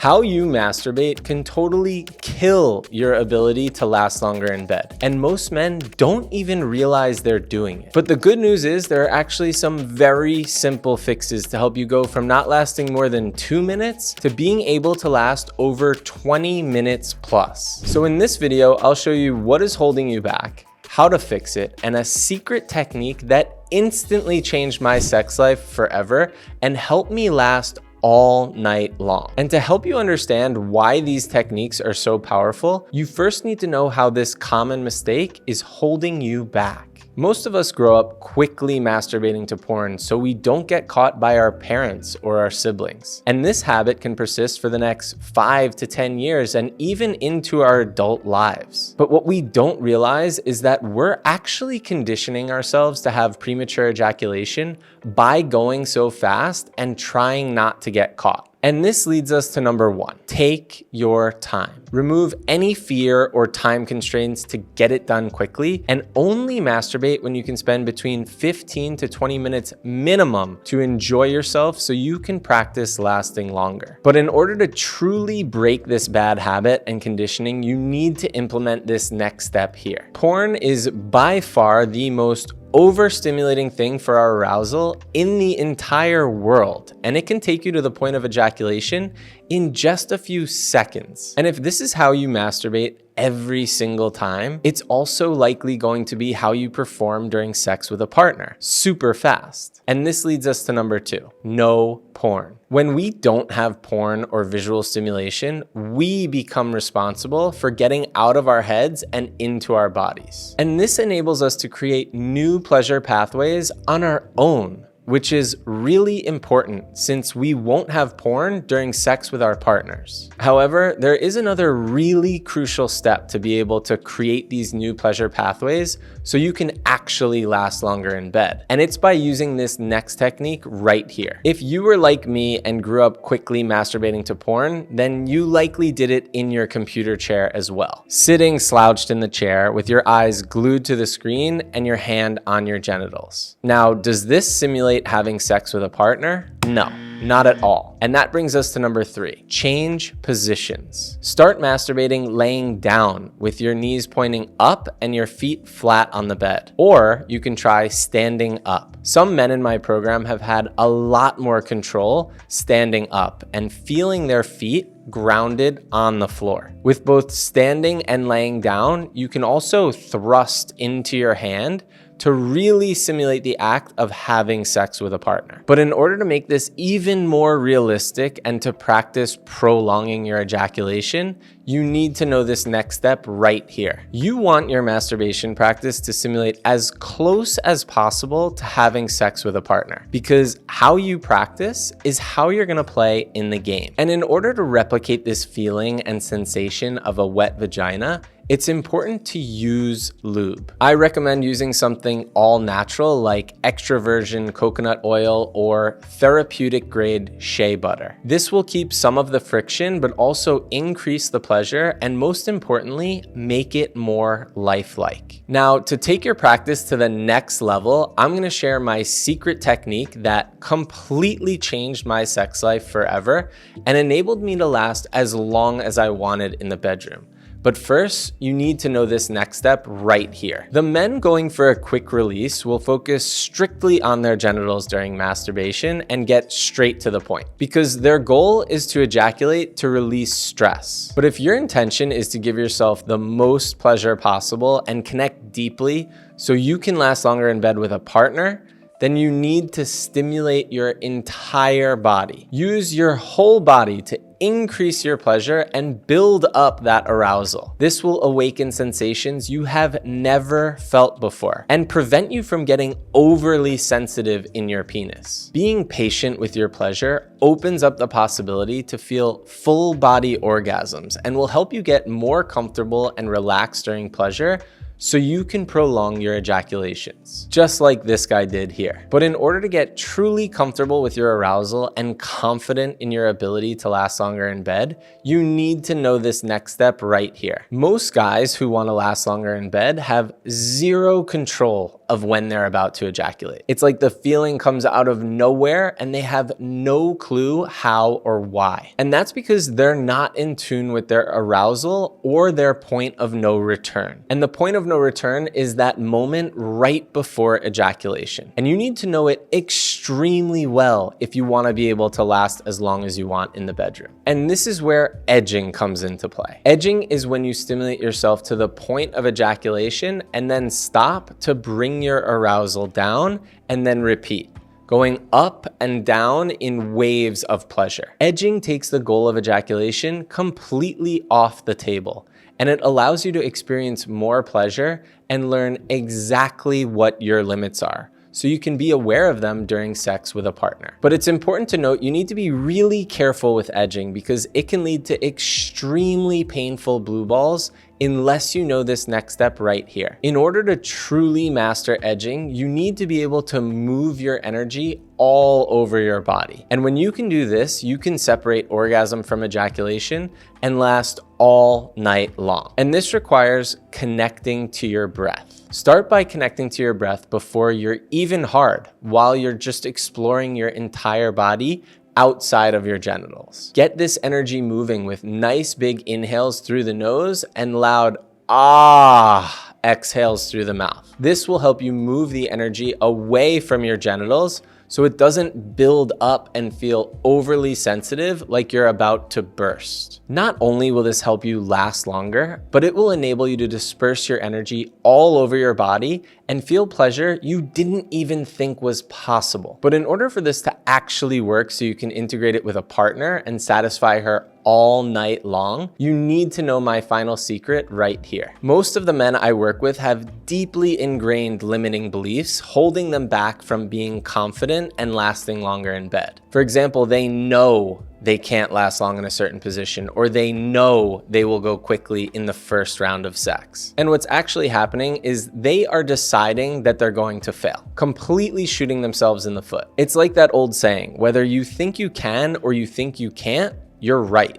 How you masturbate can totally kill your ability to last longer in bed, and most men don't even realize they're doing it. But the good news is there are actually some very simple fixes to help you go from not lasting more than 2 minutes to being able to last over 20 minutes plus. So in this video, I'll show you what is holding you back, how to fix it, and a secret technique that instantly changed my sex life forever and helped me last all night long. And to help you understand why these techniques are so powerful, you first need to know how this common mistake is holding you back. Most of us grow up quickly masturbating to porn so we don't get caught by our parents or our siblings. And this habit can persist for the next 5 to 10 years and even into our adult lives. But what we don't realize is that we're actually conditioning ourselves to have premature ejaculation by going so fast and trying not to get caught. And this leads us to number 1. Take your time. Remove any fear or time constraints to get it done quickly, and only masturbate when you can spend between 15 to 20 minutes minimum to enjoy yourself so you can practice lasting longer. But in order to truly break this bad habit and conditioning, you need to implement this next step here. Porn is by far the most overstimulating thing for our arousal in the entire world, and it can take you to the point of ejaculation in just a few seconds. And if this is how you masturbate every single time, it's also likely going to be how you perform during sex with a partner, super fast. And this leads us to number 2, no porn. When we don't have porn or visual stimulation, we become responsible for getting out of our heads and into our bodies. And this enables us to create new pleasure pathways on our own, which is really important since we won't have porn during sex with our partners. However, there is another really crucial step to be able to create these new pleasure pathways so you can actually last longer in bed. And it's by using this next technique right here. If you were like me and grew up quickly masturbating to porn, then you likely did it in your computer chair as well, sitting slouched in the chair with your eyes glued to the screen and your hand on your genitals. Now, does this simulate having sex with a partner? No, not at all. And that brings us to number 3, change positions. Start masturbating laying down with your knees pointing up and your feet flat on the bed. Or you can try standing up. Some men in my program have had a lot more control standing up and feeling their feet grounded on the floor. With both standing and laying down, you can also thrust into your hand to really simulate the act of having sex with a partner. But in order to make this even more realistic and to practice prolonging your ejaculation, you need to know this next step right here. You want your masturbation practice to simulate as close as possible to having sex with a partner, because how you practice is how you're gonna play in the game. And in order to replicate this feeling and sensation of a wet vagina, it's important to use lube. I recommend using something all natural like extra virgin coconut oil or therapeutic grade shea butter. This will keep some of the friction, but also increase the pleasure and most importantly, make it more lifelike. Now, to take your practice to the next level, I'm gonna share my secret technique that completely changed my sex life forever and enabled me to last as long as I wanted in the bedroom. But first, you need to know this next step right here. The men going for a quick release will focus strictly on their genitals during masturbation and get straight to the point, because their goal is to ejaculate to release stress. But if your intention is to give yourself the most pleasure possible and connect deeply so you can last longer in bed with a partner, then you need to stimulate your entire body. Use your whole body to increase your pleasure and build up that arousal. This will awaken sensations you have never felt before and prevent you from getting overly sensitive in your penis. Being patient with your pleasure opens up the possibility to feel full body orgasms and will help you get more comfortable and relaxed during pleasure, so you can prolong your ejaculations, just like this guy did here. But in order to get truly comfortable with your arousal and confident in your ability to last longer in bed, you need to know this next step right here. Most guys who want to last longer in bed have zero control of when they're about to ejaculate. It's like the feeling comes out of nowhere and they have no clue how or why. And that's because they're not in tune with their arousal or their point of no return. And the point of no return is that moment right before ejaculation. And you need to know it extremely well if you want to be able to last as long as you want in the bedroom. And this is where edging comes into play. Edging is when you stimulate yourself to the point of ejaculation and then stop to bring your arousal down and then repeat, going up and down in waves of pleasure. Edging takes the goal of ejaculation completely off the table, and it allows you to experience more pleasure and learn exactly what your limits are, so you can be aware of them during sex with a partner. But it's important to note you need to be really careful with edging because it can lead to extremely painful blue balls unless you know this next step right here. In order to truly master edging, you need to be able to move your energy all over your body. And when you can do this, you can separate orgasm from ejaculation and last all night long. And this requires connecting to your breath. Start by connecting to your breath before you're even hard, while you're just exploring your entire body outside of your genitals. Get this energy moving with nice big inhales through the nose and loud ah exhales through the mouth. This will help you move the energy away from your genitals so it doesn't build up and feel overly sensitive like you're about to burst. Not only will this help you last longer, but it will enable you to disperse your energy all over your body and feel pleasure you didn't even think was possible. But in order for this to actually work so you can integrate it with a partner and satisfy her all night long, you need to know my final secret right here. Most of the men I work with have deeply ingrained limiting beliefs holding them back from being confident and lasting longer in bed. For example, they know they can't last long in a certain position, or they know they will go quickly in the first round of sex. And what's actually happening is they are deciding that they're going to fail, completely shooting themselves in the foot. It's like that old saying, whether you think you can or you think you can't, you're right.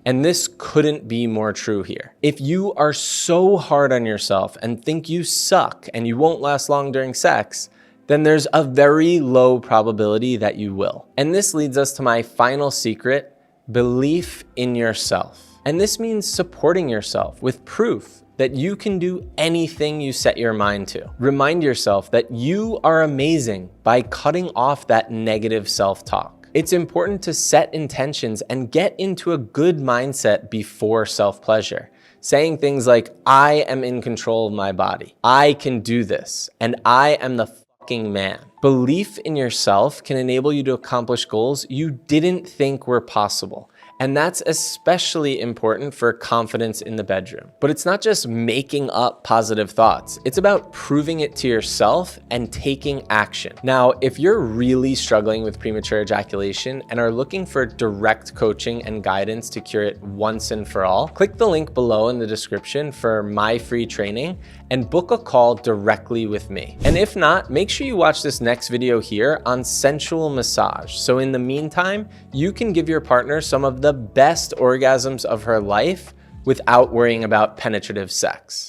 And this couldn't be more true here. If you are so hard on yourself and think you suck and you won't last long during sex, then there's a very low probability that you will. And this leads us to my final secret, belief in yourself. And this means supporting yourself with proof that you can do anything you set your mind to. Remind yourself that you are amazing by cutting off that negative self-talk. It's important to set intentions and get into a good mindset before self-pleasure. Saying things like, I am in control of my body, I can do this, and I am the fucking man. Belief in yourself can enable you to accomplish goals you didn't think were possible. And that's especially important for confidence in the bedroom. But it's not just making up positive thoughts. It's about proving it to yourself and taking action. Now, if you're really struggling with premature ejaculation and are looking for direct coaching and guidance to cure it once and for all, click the link below in the description for my free training and book a call directly with me. And if not, make sure you watch this next video here on sensual massage. So in the meantime, you can give your partner some of the best orgasms of her life without worrying about penetrative sex.